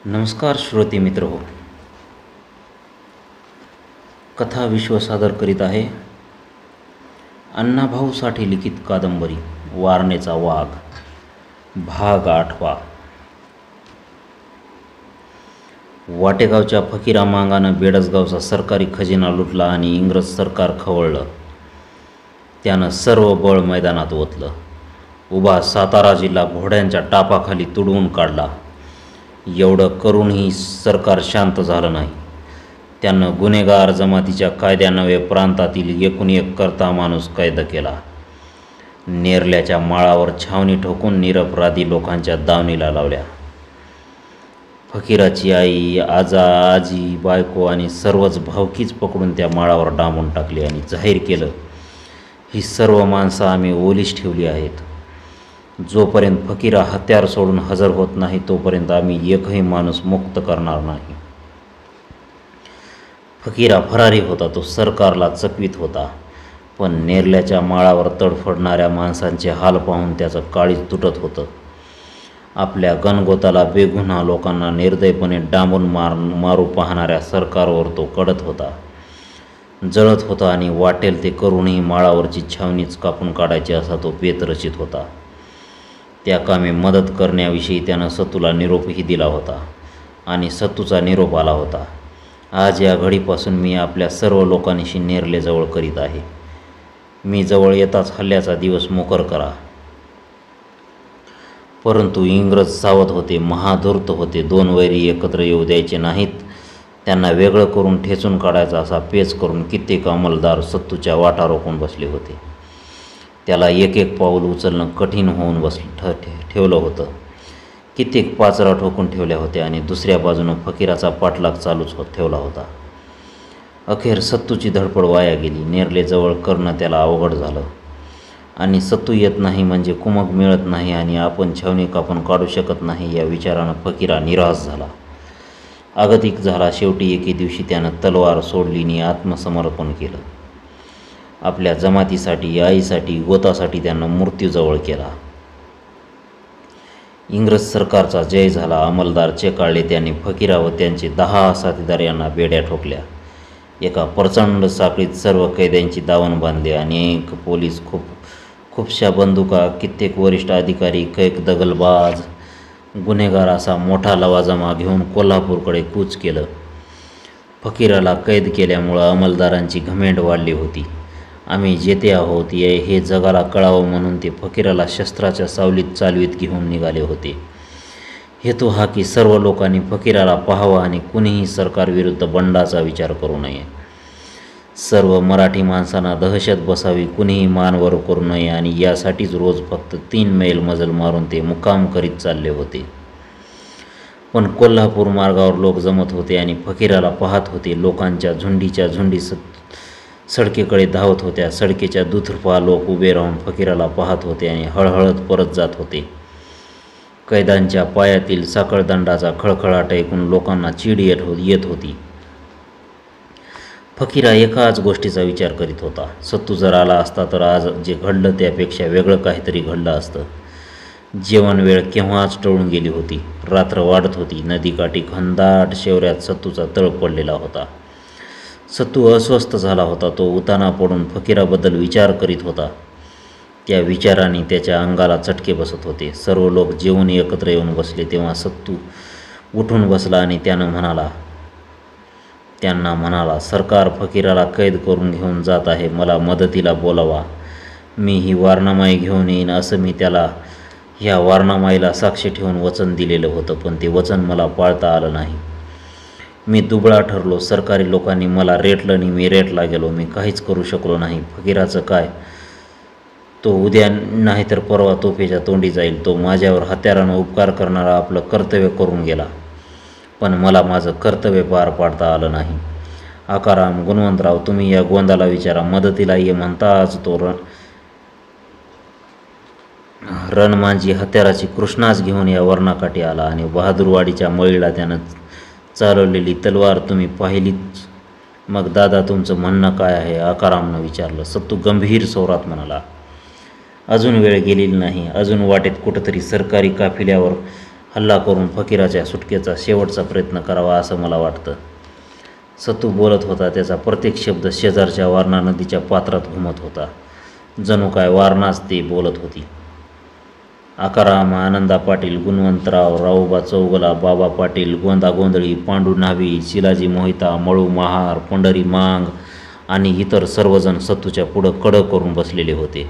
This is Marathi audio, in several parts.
नमस्कार श्रोते मित्र हो. कथा विश्व सादर करीत आहे अण्णाभाऊ साठे लिखित कादंबरी वारणेचा वाघ भाग 8. वाटेगावच्या फकीरा मांगानं बेडसगावचा सरकारी खजिना लुटला आणि इंग्रज सरकार खवळलं. त्यानं सर्व बळ मैदानात ओतलं. उभा सातारा जिल्हा घोड्यांच्या टापाखाली तुडवून काढला. एवढं करूनही सरकार शांत झालं नाही. त्यानं गुन्हेगार जमातीच्या कायद्यान्वये प्रांतातील एकूण एक करता माणूस कैद केला. नेरल्याच्या माळावर छावणी ठोकून निरपराधी लोकांच्या दावणीला लावल्या. फकीराची आई, आजी, बायको आणि सर्वच भावकीच पकडून त्या माळावर डांबून टाकली आणि जाहीर केलं, ही सर्व माणसं आम्ही ओलीस ठेवली आहेत. जोपर्यंत फकीरा हत्यार सोडून हजर होत नाही तोपर्यंत आम्ही एकही माणूस मुक्त करणार नाही. फकीरा फरारी होता. तो सरकारला चकवीत होता. पण नेरल्याच्या माळावर तडफडणाऱ्या माणसांचे हाल पाहून त्याचं काळीज तुटत होतं. आपल्या गणगोताला बेगुन्हा लोकांना निर्दयपणे डांबून मारू पाहणाऱ्या सरकारवर तो कडत होता, जळत होता आणि वाटेल ते करूनही माळावरची छावणीच कापून काढायची असा तो बेत रचित होता. त्या कामी मदत करण्याविषयी त्यानं सत्तूला निरोपही दिला होता आणि सत्तूचा निरोप आला होता. आज या घडीपासून मी आपल्या सर्व लोकांशी नेरले जवळ करीत आहे. मी जवळ येताच हल्ल्याचा दिवस मोकर करा. परंतु इंग्रज सावध होते, महाधूर्त होते. दोन वैरी एकत्र येऊ द्यायचे नाहीत. त्यांना वेगळं करून ठेचून काढायचा असा पेच करून कित्येक अंमलदार सत्तूच्या वाटा रोखून बसले होते. त्याला एक एक पाऊल उचलणं कठीण होऊन ठेवलं होतं. कित्येक पाचरा ठोकून ठेवल्या होत्या आणि दुसऱ्या बाजूनं फकीराचा पाठलाग चालूच ठेवला होता. अखेर सत्तूची धडपड वाया गेली. नेरले जवळ करणं त्याला अवघड झालं आणि सत्तू येत नाही म्हणजे कुमक मिळत नाही आणि आपण छावणी कापून काढू शकत नाही या विचारानं फकीरा निराश झाला, आगतिक झाला. शेवटी एके दिवशी त्यानं तलवार सोडली आणि आत्मसमर्पण केलं. आपल्या जमातीसाठी, आईसाठी, गोतासाठी त्यानं मृत्यूजवळ केला. इंग्रज सरकारचा जय झाला. अंमलदार चेकाळले. त्यांनी फकीरा व त्यांचे 10 साथीदार यांना बेड्या ठोकल्या. एका प्रचंड साखळीत सर्व कैद्यांची दावण बांधली. अनेक पोलीस, खूपशा बंदुका, कित्येक वरिष्ठ अधिकारी, कैक दगलबाज, गुन्हेगार असा मोठा लवाजमा घेऊन कोल्हापूरकडे कूच केलं. फकीराला कैद केल्यामुळं अंमलदारांची घमेंड वाढली होती. आम्ही जेते आहोत हे जगाला कळावं म्हणून ते फकीराला शस्त्राच्या सावलीत चालवीत घेऊन निघाले होते. हेतू हा की सर्व लोकांनी फकीराला पाहावं आणि कुणीही सरकारविरुद्ध बंडाचा विचार करू नये. सर्व मराठी माणसांना दहशत बसावी, कुणीही मानवर करू नये आणि यासाठीच रोज फक्त 3 मैल मजल मारून ते मुक्काम करीत चालले होते. पण कोल्हापूर मार्गावर लोक जमत होते आणि फकीराला पाहत होते. लोकांच्या झुंडीच्या झुंडी सडकेकडे धावत होत्या. सडकेच्या दुतर्फा लोक उभे राहून फकीराला पाहत होते आणि हळहळत परत जात होते. कैद्यांच्या पायातील साखळदंडाचा खळखळाट ऐकून लोकांना चीड येत होती. फकीरा एकाच गोष्टीचा विचार करीत होता, सत्तू जर आला असता तर आज जे घडलं त्यापेक्षा वेगळं काहीतरी घडलं असतं. जेवण वेळ केव्हाच टळून गेली होती. रात्र वाढत होती. नदीकाठी घनदाट शेवऱ्यात सत्तूचा तळ पडलेला होता. सत्तू अस्वस्थ झाला होता. तो उताना पडून फकीराबद्दल विचार करीत होता. त्या विचाराने त्याच्या अंगाला चटके बसत होते. सर्व लोक जेवून एकत्र येऊन बसले तेव्हा सत्तू उठून बसला आणि त्यांना म्हणाला, सरकार फकीराला कैद करून घेऊन जात आहे. मला मदतीला बोलावा. मी ही वारणामाई घेऊन येईन असं मी त्याला ह्या वारणामाईला साक्ष ठेवून वचन दिलेलं होतं, पण ते वचन मला पाळता आलं नाही. मी दुबळा ठरलो. सरकारी लोकांनी मला रेटलं आणि मी रेटला गेलो. मी काहीच करू शकलो नाही. फकीराचं काय? तो उद्या नाही तर परवा तोफेच्या तोंडी जाईल. तो माझ्यावर हत्यारानं उपकार करणारा आपलं कर्तव्य करून गेला, पण मला माझं कर्तव्य पार पाडता आलं नाही. आकाराम, गुणवंतराव, तुम्ही या गोंदाला विचारा. मदतीला ये म्हणताच तो रणमांजी हत्याराची कृष्णाच घेऊन या वरणाकाठी आला आणि बहादूरवाडीच्या मळीला त्यानं चालवलेली तलवार तुम्ही पाहिलीच. मग दादा तुमचं म्हणणं काय आहे? आकारामनं विचारलं. सत्तू गंभीर स्वरात म्हणाला, अजून वेळ गेलेली नाही. अजून वाटेत कुठंतरी सरकारी काफिल्यावर हल्ला करून फकीराच्या सुटकेचा शेवटचा प्रयत्न करावा असं मला वाटतं. सत्तू बोलत होता. त्याचा प्रत्येक शब्द शेजारच्या वारणा नदीच्या पात्रात घुमत होता. जणू काय वारणाच ते बोलत होती. आकाराम, आनंदा पाटील, गुणवंतराव, रावबा चौगला, बाबा पाटील, गोंदा गोंधळी, पांडू न्हावी, शिलाजी मोहिता, मळू महार, पंढरी मांग आणि इतर सर्वजण सत्तूच्या पुढं कडक करून बसलेले होते.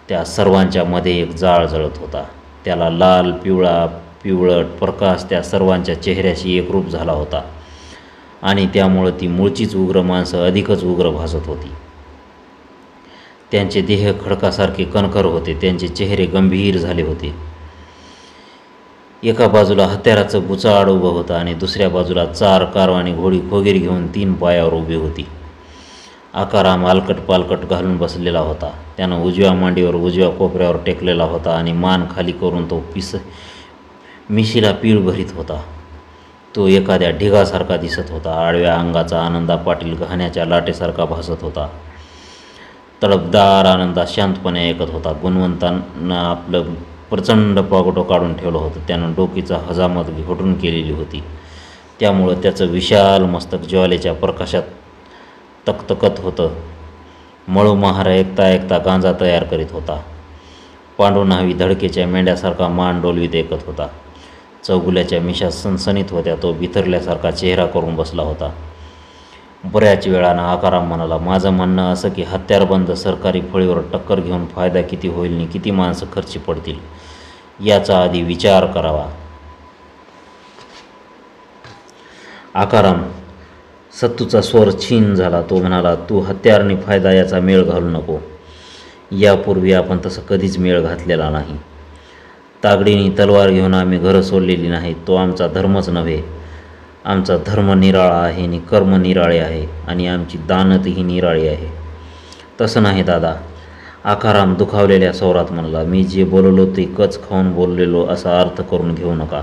त्या सर्वांच्या मध्ये एक जाळ जळत होता. त्याला लाल, पिवळा, पिवळट प्रकाश त्या सर्वांच्या चेहऱ्याशी एकरूप झाला होता आणि त्यामुळं ती मूळचीच उग्र माणसं अधिकच उग्र भासत होती. त्यांचे देह खडकासारखे कणखर होते. त्यांचे चेहरे गंभीर झाले होते. एका बाजूला हत्याराचं बुचाड उभं होतं आणि दुसऱ्या बाजूला 4 कारवानी घोडी खोगीर घेऊन 3 पायावर उभी होती. आकाराम आलकट पालकट घालून बसलेला होता. त्यानं उजव्या मांडीवर उजव्या कोपऱ्यावर टेकलेला होता आणि मान खाली करून तो मिशीला पीळ भरीत होता. तो एखाद्या ढिगासारखा दिसत होता. आडव्या अंगाचा आनंदा पाटील गहाण्याच्या लाटेसारखा भासत होता. तडफदार आनंदा शांतपणे ऐकत होता. गुणवंतानं आपलं प्रचंड पागोटं काढून ठेवलं होतं. त्यानं डोकीचा हजामत घोटून केलेली होती. त्यामुळं त्याचं विशाल मस्तक ज्वालेच्या प्रकाशात तकतकत होतं. मळू महार ऐकता ऐकता गांजा तयार करीत होता. पांडू न्हावी धडकेच्या मेंढ्यासारखा मान डोलवीत ऐकत होता. चौगुल्याच्या मिशा सणसणीत होत्या. तो बिथरल्यासारखा चेहरा करून बसला होता. बऱ्याच वेळानं आकाराम म्हणाला, माझं म्हणणं असं की हत्यारबंद सरकारी फळीवर टक्कर घेऊन फायदा किती होईल आणि किती माणसं खर्ची पडतील याचा आधी विचार करावा. आकाराम, सत्तूचा स्वर छीन झाला. तो म्हणाला, तू हत्यारनी फायदा याचा मेळ घालू नको. यापूर्वी आपण तसं कधीच मेळ घातलेला नाही. तागडीनी तलवार घेऊन आम्ही घरं सोडलेली नाहीत. तो आमचा धर्मच नव्हे. आमचा धर्म निराळा आहे आणि कर्म निराळे आहे आणि आमची दानतही निराळी आहे. तसं नाही दादा, आकाराम दुखावलेल्या स्वरात म्हणला. मी जे बोललो ते कच खाऊन बोललेलो असा अर्थ करून घेऊ नका.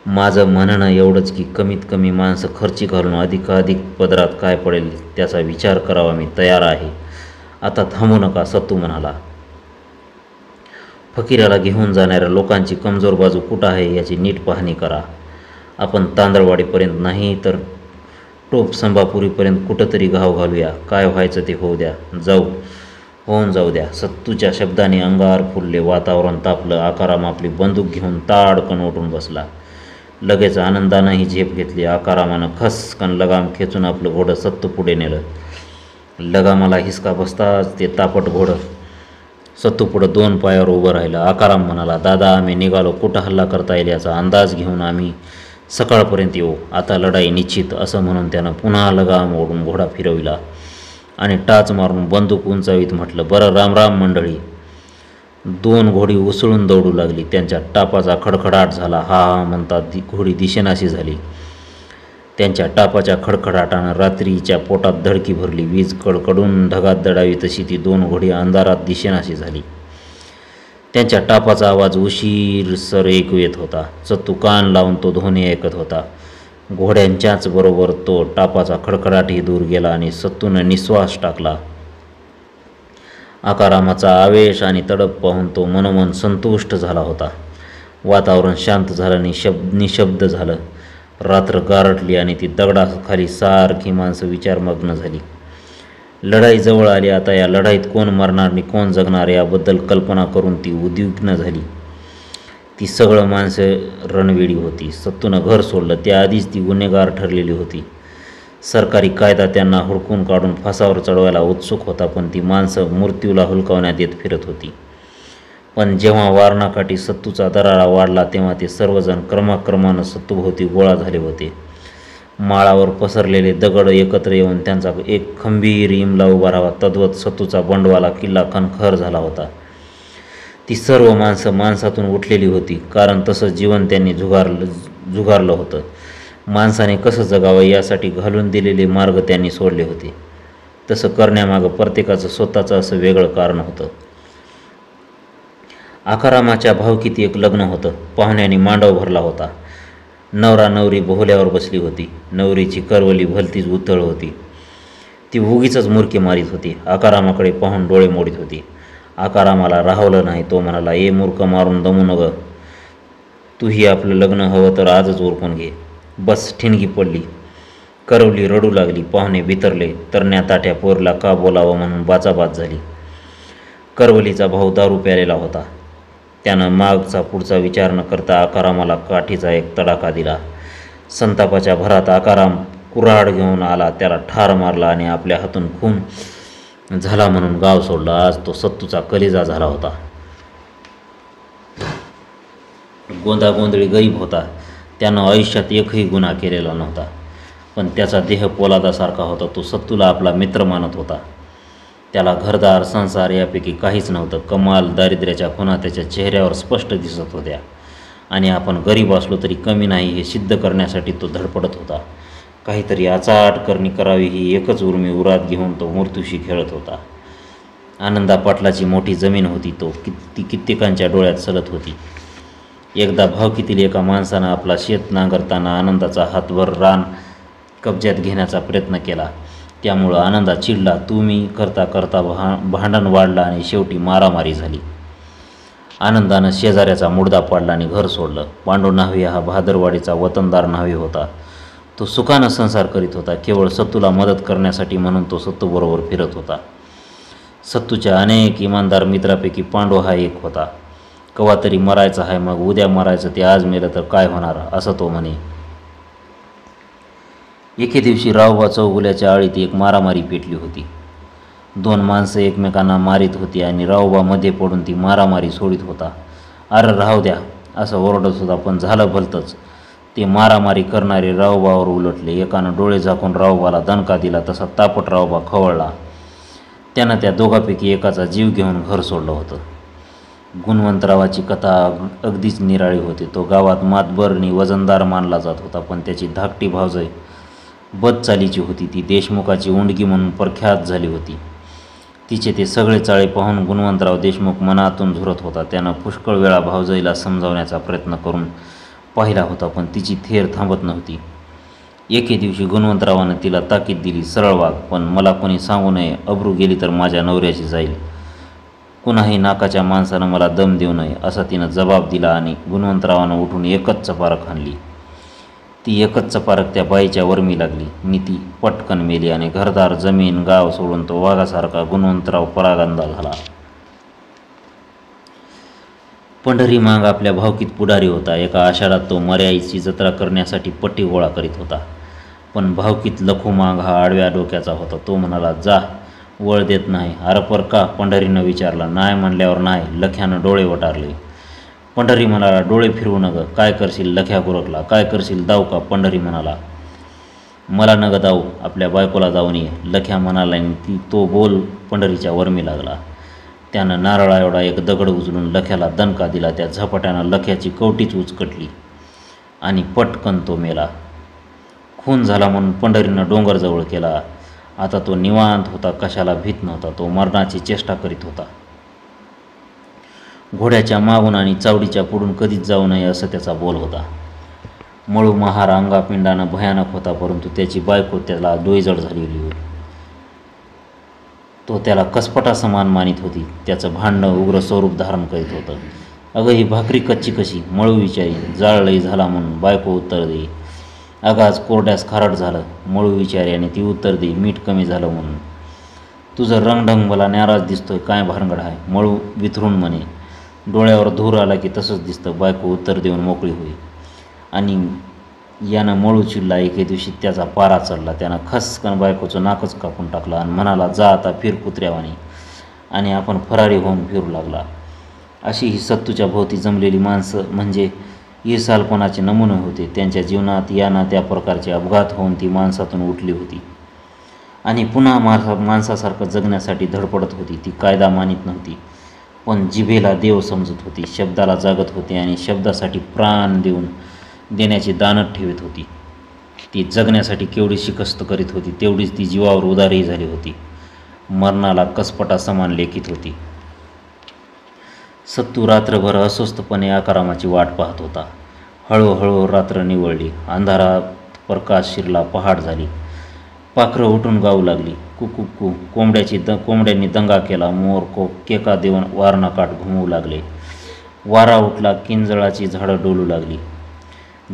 माझं म्हणणं एवढंच की कमीत कमी माणसं खर्ची घालून अधिकाधिक पदरात काय पडेल त्याचा विचार करावा. मी तयार आहे. आता थांबू नका, सत्तू म्हणाला. फकीराला घेऊन जाणाऱ्या लोकांची कमजोर बाजू कुठं आहे याची नीट पाहणी करा. आपण तांदळवाडीपर्यंत नाही तर टोप संभापुरीपर्यंत कुठंतरी घाव घालूया. काय व्हायचं ते होऊ द्या. होऊन जाऊ द्या. सत्तूच्या शब्दाने अंगार फुलले. वातावरण तापलं. आकाराम आपली बंदूक घेऊन ताडकन उठून बसला. लगेच आनंदानंही झेप घेतली. आकारामानं खसकन लगाम खेचून आपलं घोडं सत्तू पुढे नेलं. लगामाला हिसका बसताच ते तापट घोडं सत्तू पुढं 2 पायावर उभं राहिलं. आकाराम म्हणाला, दादा, आम्ही निघालो. कुठं हल्ला करता येईल याचा अंदाज घेऊन आम्ही सकाळपर्यंत येऊ. आता लढाई निश्चित. असं म्हणून त्यानं पुन्हा लगाम ओढून घोडा फिरविला आणि टाच मारून बंदूक उंचावीत म्हटलं, बरं रामराम मंडळी. 2 घोडी उसळून दौडू लागली. त्यांच्या टापाचा खडखडाट झाला. हा हा म्हणतात घोडी दिशेनाशी झाली. त्यांच्या टापाच्या खडखडाटानं रात्रीच्या पोटात धडकी भरली. वीज कडकडून ढगात दडावी तशी ती 2 घोडी अंधारात दिशेनाशी झाली. त्यांच्या टापाचा आवाज उशीरसर ऐकू येत होता. सत्तू कान लावून तो ध्वनी ऐकत होता. घोड्यांच्याच बरोबर तो टापाचा खडखडाटही दूर गेला आणि सत्तूनं निश्वास टाकला. आकारामाचा आवेश आणि तडप पाहून तो मनोमन संतुष्ट झाला होता. वातावरण शांत झालं, निशब्द झालं. रात्र गारटली आणि ती दगडाखाली सारखी माणसं विचारमग्न झाली. लढाई जवळ आली. आता या लढाईत कोण मरणार आणि कोण जगणार याबद्दल कल्पना करून ती उद्विग्न झाली. ती सगळं माणसं रणवेडी होती. सत्तूनं घर सोडलं त्याआधीच ती गुन्हेगार ठरलेली होती. सरकारी कायदा त्यांना हुडकून काढून फासावर चढवायला उत्सुक होता, पण ती माणसं मृत्यूला हुलकावण्यात येत फिरत होती. पण जेव्हा वारणाकाठी सत्तूचा दरारा वाढला तेव्हा ते सर्वजण क्रमाक्रमानं सत्तूभोवती गोळा झाले होते. माळावर पसरलेले दगड एकत्र येऊन त्यांचा एक खंबीर इमला उभा राहावा तद्वत सत्तूचा बंडवाला किल्ला कणखर झाला होता. ती सर्व माणसं माणसातून उठलेली होती, कारण तसं जीवन त्यांनी झुगारलं होतं. माणसाने कसं जगावं यासाठी घालून दिलेले मार्ग त्यांनी सोडले होते. तसं करण्यामागं प्रत्येकाचं स्वतःचं असं वेगळं कारण होतं. आकारामाच्या भावकीत एक लग्न होतं. पाहुण्यांनी मांडव भरला होता. नवरा नवरी बोहल्यावर बसली होती. नवरीची करवली भलतीच उथळ होती. ती उगीचच मुरकी मारीत होती. आकारामाकडे पाहून डोळे मोडीत होती. आकारामाला राहवलं नाही. तो म्हणाला, ए मूर्ख, मारून दमू नग. तूही आपलं लग्न हवं तर आजच उरकून घे. बस ठिणगी पडली. करवली रडू लागली. पाहुणे बितरले. तरण्या ताट्या पोरला का बोलावं म्हणून बाचाबाच झाली. करवलीचा भाऊ दारू प्यालेला होता. त्यानं मागचा पुढचा विचार न करता आकारामाला काठीचा एक तडाखा दिला. संतापाच्या भरात आकाराम कुऱ्हाड घेऊन आला. त्याला ठार मारला आणि आपल्या हातून खून झाला म्हणून गाव सोडलं. आज तो सत्तूचा कलिजा झाला होता. गोंधागोंधळी गरीब होता. त्यानं आयुष्यात एकही गुन्हा केलेला नव्हता. पण त्याचा देह पोलादासारखा होता. तो सत्तूला आपला मित्र मानत होता. त्याला घरदार संसार यापैकी काहीच नव्हतं. कमाल दारिद्र्याच्या खुणा त्याच्या चेहऱ्यावर स्पष्ट दिसत होत्या. आणि आपण गरीब असलो तरी कमी नाही हे सिद्ध करण्यासाठी तो धडपडत होता. काहीतरी अचाट करणी करावी ही एकच उर्मी उरात घेऊन तो मृत्यूशी खेळत होता. आनंदा पाटलाची मोठी जमीन होती. ती कित्येकांच्या डोळ्यात सलत होती. एकदा भावकीतील एका माणसानं आपला शेत नांगरताना आनंदाचा हातभर रान कब्ज्यात घेण्याचा प्रयत्न केला. त्यामुळं आनंदा चिडला. तुम्ही करता करता भांडण वाढलं आणि शेवटी मारामारी झाली. आनंदानं शेजाऱ्याचा मुडदा पाडला आणि घर सोडलं. पांडू न्हावी हा भादरवाडीचा वतनदार न्हावी होता. तो सुखानं संसार करीत होता. केवळ सत्तूला मदत करण्यासाठी म्हणून तो सत्तूबरोबर फिरत होता. सत्तूच्या अनेक इमानदार मित्रापैकी पांडू हा एक होता. कवा तरी मरायचं आहे, मग उद्या मरायचं, ते आज मेलं तर काय होणार असं तो म्हणे. एके दिवशी रावबा चौगुल्याच्या आळीत एक मारामारी पेटली होती. दोन माणसं एकमेकांना मारीत होती आणि रावबा मध्ये पडून ती मारामारी सोडित होता. अरे राहू द्या असं ओरडत होता. पण झालं भलतंच. ते मारामारी करणारे रावबावर उलटले. एकानं डोळे झाकून रावबाला दणका दिला. तसा तापट रावबा खवळला. त्यानं त्या दोघांपैकी एकाचा जीव घेऊन घर सोडलं होतं. गुणवंतरावाची कथा अगदीच निराळी होती. तो गावात मातबर आणि वजनदार मानला जात होता. पण त्याची धाकटी भावजय बदचालीची होती. ती देशमुखाची उंडगी म्हणून प्रख्यात झाली होती. तिचे ते सगळे चाळे पाहून गुणवंतराव देशमुख मनातून झुरत होता. त्यानं पुष्कळ वेळा भावजईला समजावण्याचा प्रयत्न करून पाहिला होता. पण तिची थेर थांबत नव्हती. एके दिवशी गुणवंतरावानं तिला ताकीद दिली, सरळ वाग, पण मला कोणी सांगू नये. अब्रू गेली तर माझ्या नवऱ्याची जाईल. कुणाही नाकाच्या माणसानं मला दम देऊ नये असा तिनं जबाब दिला. आणि गुणवंतरावानं उठून एकच चपारक हाणली. ती एकच चपारक त्या बाईच्या वर्मी लागली आणि ती पटकन मेली. आणि घरदार जमीन गाव सोडून तो वाघासारखा गुणवंतराव परागंदा झाला. पंढरी मांग आपल्या भावकीत पुढारी होता. एका आषाढात तो मर्याईची जत्रा करण्यासाठी पट्टी गोळा करीत होता. पण भावकीत लखू मांग हा आडव्या डोक्याचा होता. तो म्हणाला, जा, वळ देत नाही. अरपर का? पंढरीनं विचारला. नाही म्हणल्यावर नाही. लख्यानं डोळे वटारले. पंढरी म्हणाला, डोळे फिरवू नग. काय करशील? लख्या गुरकला. काय करशील? दाऊ का? पंढरी म्हणाला, मला नग दाऊ, आपल्या बायकोला जाऊन ये. लख्या म्हणाला आणि तो बोल पंढरीच्या वर्मी लागला. त्यानं नारळा एवढा एक दगड उचलून लख्याला दणका दिला. त्या झपाट्यानं लख्याची कवटीच उचकटली आणि पटकन तो मेला. खून झाला म्हणून पंढरीनं डोंगरजवळ केला. आता तो निवांत होता. कशाला भीत नव्हता. तो मरणाची चेष्टा करीत होता. घोड्याच्या मागून आणि चावडीच्या पुढून कधीच जाऊ नये असं त्याचा बोल होता. मळू महार अंगापिंडानं भयानक होता. परंतु त्याची बायको त्याला डोईजड झालेली होती. तो त्याला कसपटा समान मानित होती. त्याचं भांडणं उग्र स्वरूप धारण करीत होतं. अगं ही भाकरी कच्ची कशी? मळू विचारी. जाळ लई झाला म्हणून. बायको उत्तर दे. अगं आज कोरड्यास खारट झालं. मळू विचारी आणि ती उत्तर दे, मीठ कमी झालं म्हणून. तुझं रंगढंग मला नाराज दिसतोय. काय भानगड आहे? मळू विथरून म्हणे. डोळ्यावर धूर आला की तसंच दिसतं. बायको उत्तर देऊन मोकळी होई. आणि यानं मळू चिडला. एके दिवशी त्याचा पारा चढला. त्यानं खसकन बायकोचं नाकच कापून टाकलं आणि म्हणाला, जा आता फिर कुत्र्यावानी. आणि आपण फरारी होऊन फिरू लागला. अशी ही सत्तूच्या भोवती जमलेली माणसं म्हणजे ईर्षालपणाचे नमुने होते. त्यांच्या जीवनात या ना त्या प्रकारचे अपघात होऊन ती माणसातून उठली होती आणि पुन्हा माणसासारखं जगण्यासाठी धडपडत होती. ती कायदा मानित नव्हती, पण जिभेला देव समजत होती. शब्दाला जागत होती आणि शब्दासाठी प्राण देण्याची दानत ठेवत होती. ती जगण्यासाठी केवढी शिकस्त करीत होती तेवढीच ती जीवावर उदारही झाली होती. मरणाला कसपटा समान लेखीत होती. सत्तू रात्रभर अस्वस्थपणे आकारामाची वाट पाहत होता. हळूहळू रात्र निवळली. अंधारात प्रकाश शिरला. पहाट झाली. पाखरं उठून गाऊ लागली. कुकुक्कू. कोंबड्यांनी दंगा केला. मोर केका देऊन वारणा काठ घुमवू लागले. वारा उठला, किंजळाची झाडं डोलू लागली.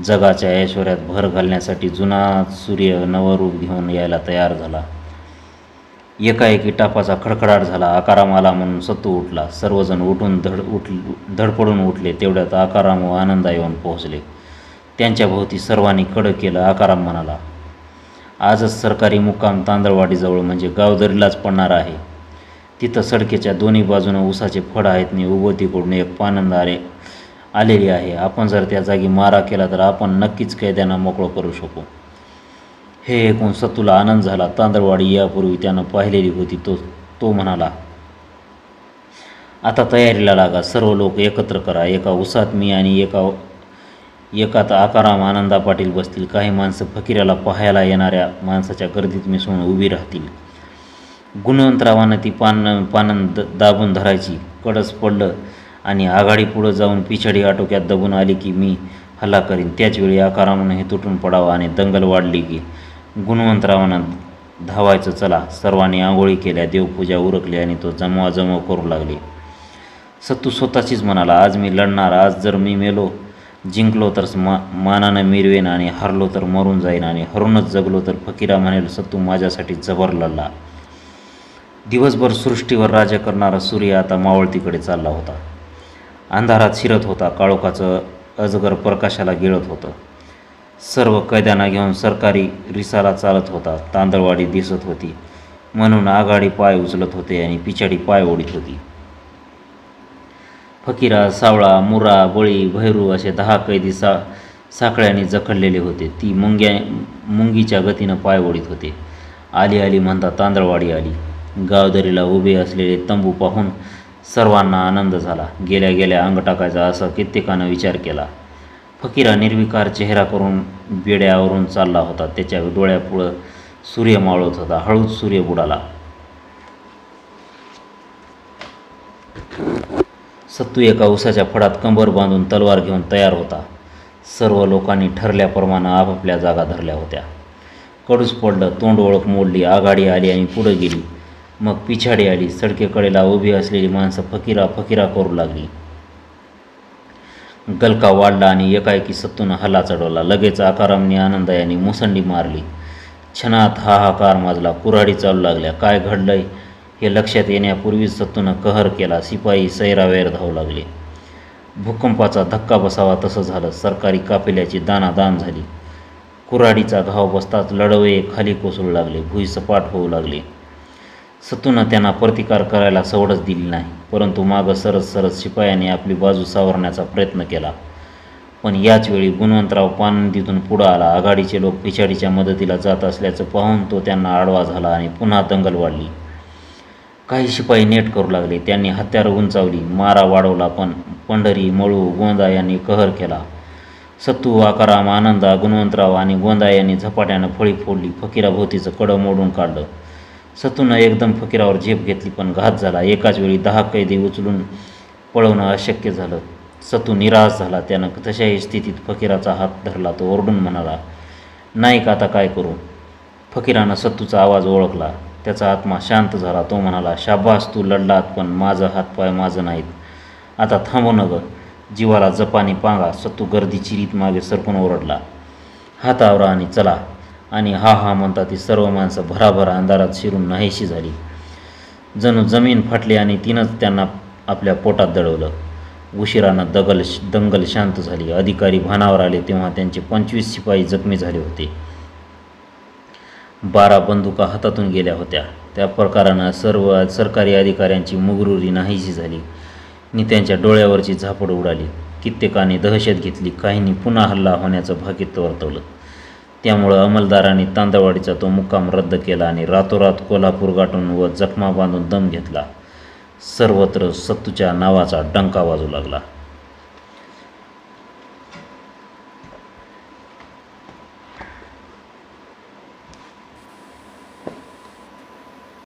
जगाच्या ऐश्वर्यात भर घालण्यासाठी जुना सूर्य नवरूप घेऊन यायला तयार झाला. एकाएकी टापाचा खडखडाट झाला. आकाराम आला म्हणून सत्तू उठला. सर्वजण उठून धडपडून उठले. तेवढ्यात आकाराम व आनंदा येऊन पोहोचले. त्यांच्या भोवती सर्वांनी कडक केलं. आकाराम म्हणाला, आजच सरकारी मुक्काम तांदळवाडीजवळ म्हणजे गावदरीलाच पडणार आहे. तिथं सडकेच्या दोन्ही बाजूनं ऊसाचे फड आहेत नि उभोतीकडून एक पानंद आलेली आहे. आपण जर त्या जागी मारा केला तर आपण नक्कीच कैद्यांना मोकळं करू शकू. हे ऐकून सत्तूला आनंद झाला. तांदळवाडी यापूर्वी त्यानं पाहिलेली होती. तो म्हणाला, आता तयारीला लागा. सर्व लोक एकत्र करा. एका उसात मी आणि एकात आकाराम आनंदा पाटील बसतील. काही माणसं फकीराला पाहायला येणाऱ्या माणसाच्या गर्दीत मिसळून उभी राहतील. गुणवंतरावानं ती पानं दाबून धरायची. कडस पडलं आणि आघाडी पुढं जाऊन पिछाडी आटोक्यात दबून आली की मी हल्ला करीन. त्याचवेळी आकारामानं हे तुटून पडावं आणि दंगल वाढली की गुणवंतरावानं धावायचं. चला. सर्वांनी आंघोळी केल्या. देवपूजा उरकली आणि तो जमवाजमव करू लागले. सत्तू स्वतःचीच म्हणाला, आज मी लढणार. आज जर मी मेलो, जिंकलो तर मानानं मिरवेन आणि हरलो तर मरून जाईन आणि हरूनच जगलो तर फकीरा म्हणेल सत्तू माझ्यासाठी जबर लढला. दिवसभर सृष्टीवर राज्य करणारा सूर्य आता मावळतीकडे चालला होता. अंधारात शिरत होता. काळोखाचं अजगर प्रकाशाला गिळत होतं. सर्व कैद्यांना घेऊन सरकारी रिसाला चालत होता. तांदळवाडी दिसत होती म्हणून आघाडी पाय उचलत होते आणि पिछाडी पाय ओढीत होती. फकीरा, सावळा, मुरा, बळी, भैरू असे 10 कैदी साखळ्यांनी जखडलेले होते. ती मुंगीच्या गतीनं पाय ओढीत होते. आली आली म्हणता तांदळवाडी आली. गावदरीला उभे असलेले तंबू पाहून सर्वांना आनंद झाला. गेल्या गेल्या अंग टाकायचा असा कित्येकानं विचार केला. फकीरा निर्विकार चेहरा करून बेड्यावरून चालला होता. त्याच्या डोळ्यापुढं सूर्य मावळत होता. हळूच सूर्य बुडाला. सत्तू एका उसाच्या फडात कंबर बांधून तलवार घेऊन तयार होता. सर्व लोकांनी ठरल्याप्रमाणे आपापल्या जागा धरल्या होत्या. कडूस पडलं. तोंड ओळख मोडली. आघाडी आली आणि पुढे गेली. मग पिछाडी आली. सडकेकडेला उभी असलेली माणसं फकीरा फकीरा करू लागली. गलका वाढला आणि एकाएकी सत्तूनं हल्ला चढवला. लगेच आकारामने आनंदायाने मुसंडी मारली. क्षणात हाहाकार माजला. कुऱ्हाडी चालू लागल्या. काय घडलंय हे लक्षात येण्यापूर्वीच सत्तूनं कहर केला. शिपाई सैरावैर धावू लागले. भूकंपाचा धक्का बसावा तसं झालं. सरकारी काफिल्याची दानादान झाली. कुऱ्हाडीचा घाव बसताच लढवये खाली कोसळू लागले. भुईसपाट होऊ लागले. सत्तूनं त्यांना प्रतिकार करायला सवडच दिली नाही. परंतु मागं सरत सरत शिपायांनी आपली बाजू सावरण्याचा प्रयत्न केला. पण याच वेळी गुणवंतराव पानंदीतून पुढं आला. आघाडीचे लोक पिछाडीच्या मदतीला जात असल्याचं पाहून तो त्यांना आडवा झाला आणि पुन्हा दंगल वाढली. काही शिपाई नेट करू लागले. त्यांनी हत्यारं उंचावली. मारा वाढवला. पण पंढरी, मळू, गोंदा यांनी कहर केला. सत्तू, आकाराम, आनंदा, गुणवंतराव आणि गोंदा यांनी झपाट्यानं फळी फोडली. फकीराभोवतीचं कडं मोडून काढलं. सत्तूनं एकदम फकीरावर झेप घेतली पण घात झाला. एकाच वेळी 10 कैदी उचलून पळवणं अशक्य झालं. सत्तू निराश झाला. त्यानं तशाही स्थितीत फकीराचा हात धरला. तो ओरडून म्हणाला, नाईक, आता काय करू? फकीरानं सत्तूचा आवाज ओळखला. त्याचा आत्मा शांत झाला. तो म्हणाला, शाबास, तू लढलात, पण माझं हातपाय माझं नाहीत. आता थांबू न गं. जीवाला जपानी पांगा. सत्तू गर्दी चिरीत मागे सरकून ओरडला, हात आवरा आणि चला. आणि हा हा म्हणता ती सर्व माणसं भराभर अंधारात शिरून नाहीशी झाली. जणू जमीन फाटली आणि तिनंच त्यांना आपल्या पोटात दडवलं. उशिरानं दंगल शांत झाली. अधिकारी भानावर आले तेव्हा त्यांचे 25 शिपाई जखमी झाले होते. 12 बंदुका हातातून गेल्या होत्या. त्या प्रकारानं सर्व सरकारी अधिकाऱ्यांची मुगरुरी नाहीशी झाली आणि त्यांच्या डोळ्यावरची झापड उडाली. कित्येकाने दहशत घेतली. काहींनी पुन्हा हल्ला होण्याचं भाकीत वर्तवलं. त्यामुळं अंमलदारांनी तांदळवाडीचा तो मुक्काम रद्द केला आणि रातोरात कोल्हापूर गाठून व जखमा बांधून दम घेतला. सर्वत्र सत्तूच्या नावाचा डंका वाजू लागला.